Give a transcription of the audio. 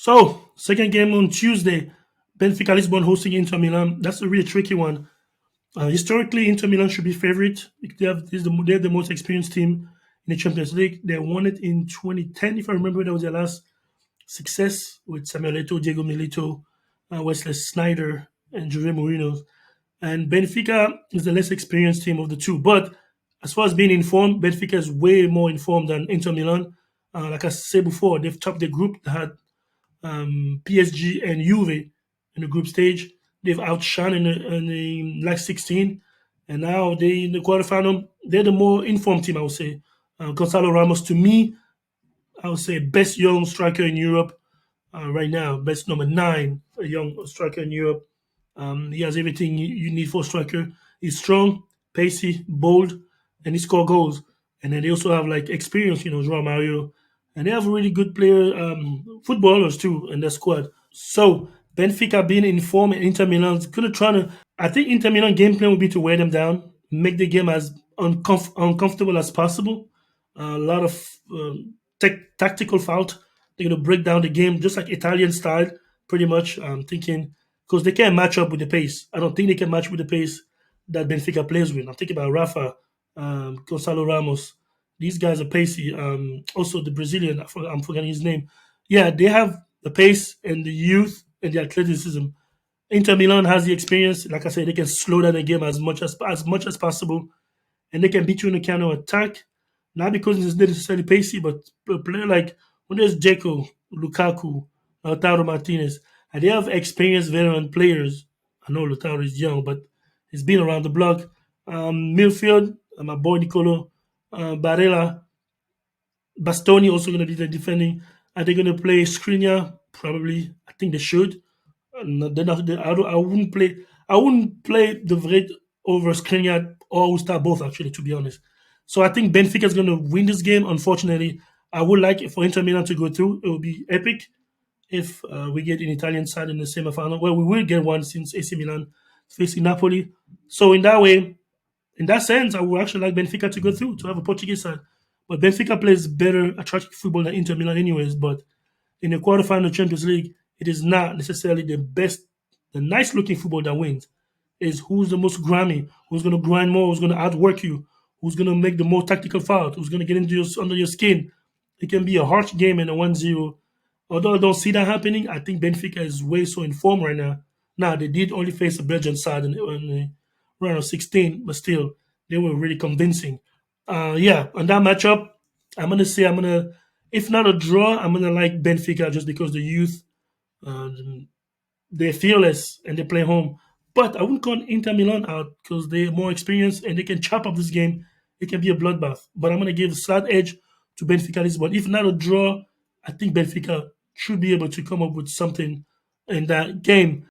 So, second game on Tuesday, Benfica Lisbon hosting Inter Milan. That's a really tricky one. Historically, Inter Milan should be favorite. They're the most experienced team in the Champions League. They won it in 2010, if I remember. That was their last success with Samuel Eto'o, Diego Milito, Wesley Sneijder, and Jose Mourinho. And Benfica is the less experienced team of the two. But as far as being informed, Benfica is way more informed than Inter Milan. Like I said before, they've topped the group. They had PSG and Juve in the group stage. They've outshone in the last 16, and now they in the quarterfinal. They're the more informed team, I would say. Gonzalo Ramos, to me, I would say best young striker in Europe right now. Best number nine, a young striker in Europe. He has everything you need for a striker. He's strong, pacey, bold, and he score goals. And then they also have like experience, Joao Mario, and they have really good player footballers too in their squad. So Benfica being in form and Inter Milan's gonna try to. I think Inter Milan game plan will be to wear them down, make the game as uncomfortable as possible. A lot of tactical fault. They're gonna break down the game just like Italian style, pretty much. I'm thinking because they can't match up with the pace. I don't think they can match with the pace that Benfica plays with. I'm thinking about Rafa, Gonzalo Ramos. These guys are pacey. Also, the Brazilian, I'm forgetting his name. Yeah, they have the pace and the youth and the athleticism. Inter Milan has the experience. Like I said, they can slow down the game as much as possible, and they can beat you in the counter attack. Not because it's necessarily pacey, but a player like when there's Dzeko, Lukaku, Lautaro Martinez, and they have experienced veteran players. I know Lautaro is young, but he's been around the block. Midfield, my boy Nicolo Barella, Bastoni also going to be the defending. Are they going to play Skriniar? Probably. I think they should. No, they're not, I wouldn't play. I wouldn't play the Vred over Skriniar or I would start both actually, to be honest. So I think Benfica is going to win this game. Unfortunately, I would like it for Inter Milan to go through. It would be epic if we get an Italian side in the semi-final. Well, we will get one since AC Milan is facing Napoli. So in that way, in that sense, I would actually like Benfica to go through to have a Portuguese side. But Benfica plays better, attractive football than Inter Milan, anyways. But in the quarterfinal Champions League, it is not necessarily the best, the nice looking football that wins. It's who's the most grimy, who's going to grind more, who's going to outwork you, who's going to make the more tactical foul, who's going to get into under your skin. It can be a harsh game and a 1-0. Although I don't see that happening, I think Benfica is way so in form right now. Now, they did only face a Belgian side in the round of 16, but still, they were really convincing. Yeah, on that matchup, if not a draw, I'm gonna like Benfica just because the youth, uh, they're fearless and they play home. But I wouldn't count Inter Milan out because they're more experienced and they can chop up this game. It can be a bloodbath. But I'm gonna give a slight edge to Benfica Lisbon. If not a draw, I think Benfica should be able to come up with something in that game.